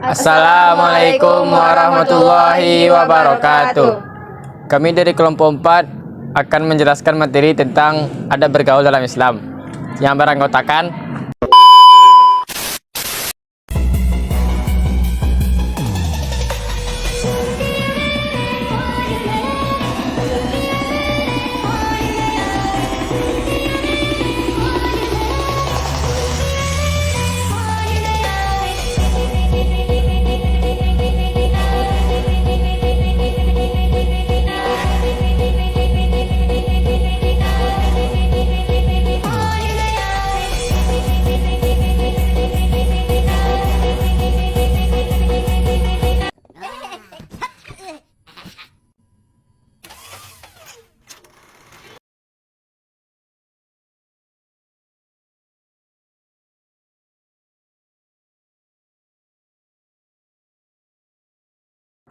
Assalamualaikum warahmatullahi wabarakatuh. Kami dari kelompok 4 akan menjelaskan materi tentang adab bergaul dalam Islam yang beranggotakan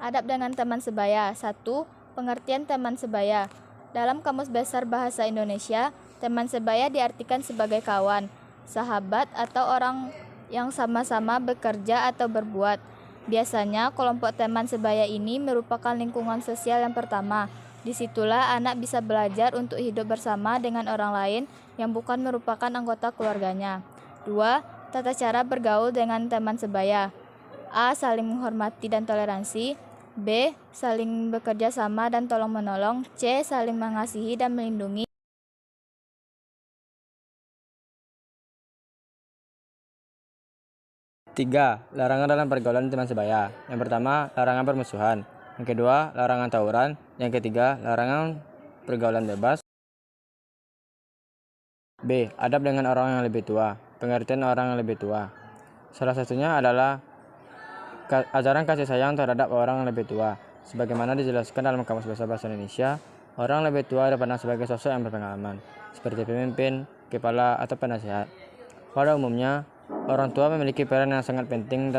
adab dengan teman sebaya. 1. Pengertian teman sebaya. Dalam Kamus Besar Bahasa Indonesia, teman sebaya diartikan sebagai kawan, sahabat, atau orang yang sama-sama bekerja atau berbuat. Biasanya, kelompok teman sebaya ini merupakan lingkungan sosial yang pertama. Disitulah anak bisa belajar untuk hidup bersama dengan orang lain yang bukan merupakan anggota keluarganya. 2. Tata cara bergaul dengan teman sebaya. A. Saling menghormati dan toleransi. B. Saling bekerja sama dan tolong-menolong. C. Saling mengasihi dan melindungi. Tiga, larangan dalam pergaulan teman sebaya. Yang pertama, larangan permusuhan. Yang kedua, larangan tawuran. Yang ketiga, larangan pergaulan bebas. B. Adab dengan orang yang lebih tua. Pengertian orang yang lebih tua. Salah satunya adalah ajaran kasih sayang terhadap orang yang lebih tua. Sebagaimana dijelaskan dalam Kamus Besar Bahasa Indonesia, orang lebih tua dipandang sebagai sosok yang berpengalaman, seperti pemimpin, kepala, atau penasihat. Pada umumnya, orang tua memiliki peran yang sangat penting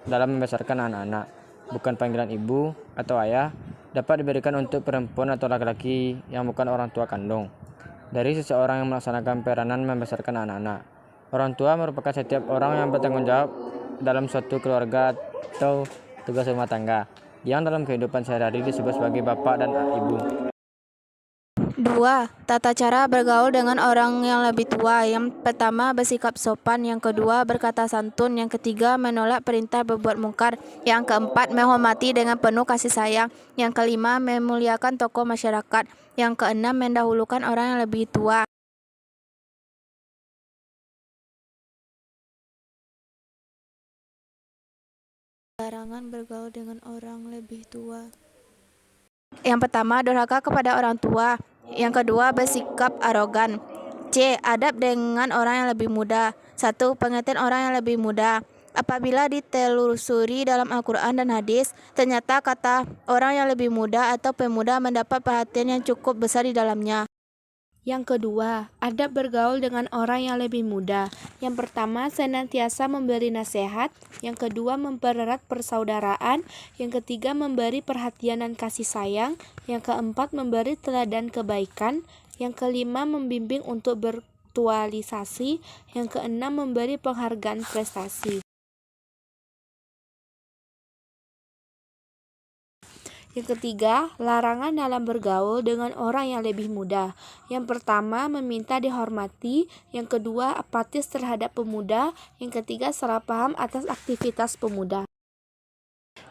dalam membesarkan anak-anak. Bukan panggilan ibu atau ayah dapat diberikan untuk perempuan atau laki-laki yang bukan orang tua kandung. Dari seseorang yang melaksanakan peranan membesarkan anak-anak, orang tua merupakan setiap orang yang bertanggung jawab dalam suatu keluarga atau tugas rumah tangga, yang dalam kehidupan sehari-hari disebut sebagai bapak dan ibu. 2. Tata cara bergaul dengan orang yang lebih tua. Yang pertama, bersikap sopan. Yang kedua, berkata santun. Yang ketiga, menolak perintah berbuat mungkar. Yang keempat, menghormati dengan penuh kasih sayang. Yang kelima, memuliakan tokoh masyarakat. Yang keenam, mendahulukan orang yang lebih tua. Larangan bergaul dengan orang lebih tua. Yang pertama, durhaka kepada orang tua. Yang kedua, bersikap arogan. C. Adab dengan orang yang lebih muda. 1. Pengertian orang yang lebih muda. Apabila ditelusuri dalam Al-Quran dan hadis, ternyata kata orang yang lebih muda atau pemuda mendapat perhatian yang cukup besar di dalamnya. Yang kedua, adab bergaul dengan orang yang lebih muda. Yang pertama, senantiasa memberi nasihat. Yang kedua, mempererat persaudaraan. Yang ketiga, memberi perhatian dan kasih sayang. Yang keempat, memberi teladan kebaikan. Yang kelima, membimbing untuk beraktualisasi. Yang keenam, memberi penghargaan prestasi. Yang ketiga, larangan dalam bergaul dengan orang yang lebih muda. Yang pertama, meminta dihormati. Yang kedua, apatis terhadap pemuda. Yang ketiga, salah paham atas aktivitas pemuda.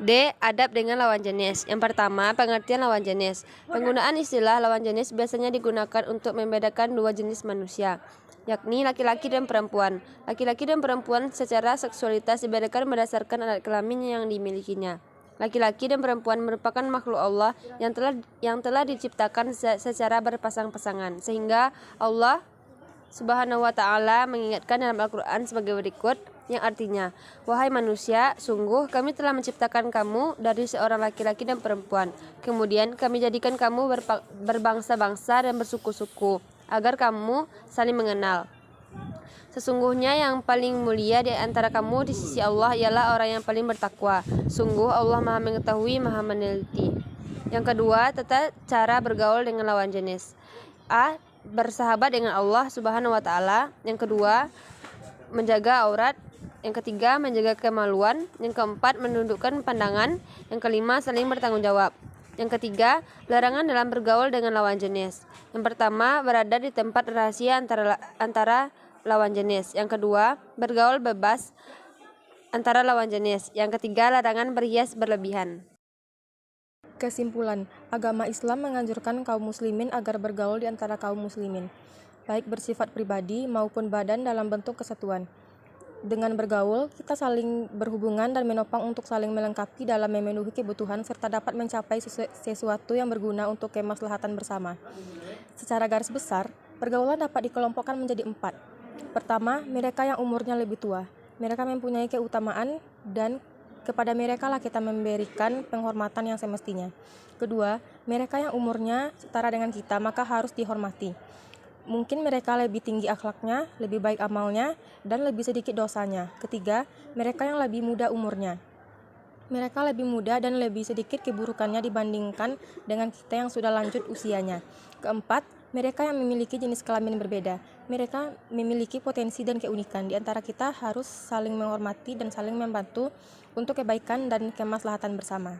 D. Adab dengan lawan jenis. Yang pertama, pengertian lawan jenis. Penggunaan istilah lawan jenis biasanya digunakan untuk membedakan dua jenis manusia, yakni laki-laki dan perempuan. Laki-laki dan perempuan secara seksualitas dibedakan berdasarkan alat kelamin yang dimilikinya. Laki-laki dan perempuan merupakan makhluk Allah yang telah diciptakan secara berpasang-pasangan, sehingga Allah Subhanahu wa ta'ala mengingatkan dalam Al-Quran sebagai berikut, yang artinya, wahai manusia, sungguh kami telah menciptakan kamu dari seorang laki-laki dan perempuan. Kemudian kami jadikan kamu berbangsa-bangsa dan bersuku-suku, agar kamu saling mengenal. Sesungguhnya yang paling mulia di antara kamu di sisi Allah ialah orang yang paling bertakwa. Sungguh Allah Maha mengetahui, Maha meneliti. Yang kedua, tata cara bergaul dengan lawan jenis. A. Bersahabat dengan Allah Subhanahu wa ta'ala. Yang kedua, menjaga aurat. Yang ketiga, menjaga kemaluan. Yang keempat, menundukkan pandangan. Yang kelima, saling bertanggung jawab. Yang ketiga, larangan dalam bergaul dengan lawan jenis. Yang pertama, berada di tempat rahasia antara lawan jenis. Yang kedua, bergaul bebas antara lawan jenis. Yang ketiga, larangan berhias berlebihan. Kesimpulan, agama Islam menganjurkan kaum muslimin agar bergaul di antara kaum muslimin, baik bersifat pribadi maupun badan dalam bentuk kesatuan. Dengan bergaul, kita saling berhubungan dan menopang untuk saling melengkapi dalam memenuhi kebutuhan serta dapat mencapai sesuatu yang berguna untuk kemaslahatan bersama. Secara garis besar, pergaulan dapat dikelompokkan menjadi 4. Pertama, mereka yang umurnya lebih tua. Mereka mempunyai keutamaan dan kepada mereka lah kita memberikan penghormatan yang semestinya. Kedua, mereka yang umurnya setara dengan kita maka harus dihormati. Mungkin mereka lebih tinggi akhlaknya, lebih baik amalnya, dan lebih sedikit dosanya. Ketiga, mereka yang lebih muda umurnya. Mereka lebih muda dan lebih sedikit keburukannya dibandingkan dengan kita yang sudah lanjut usianya. Keempat, mereka yang memiliki jenis kelamin berbeda. Mereka memiliki potensi dan keunikan. Di antara kita harus saling menghormati dan saling membantu untuk kebaikan dan kemaslahatan bersama.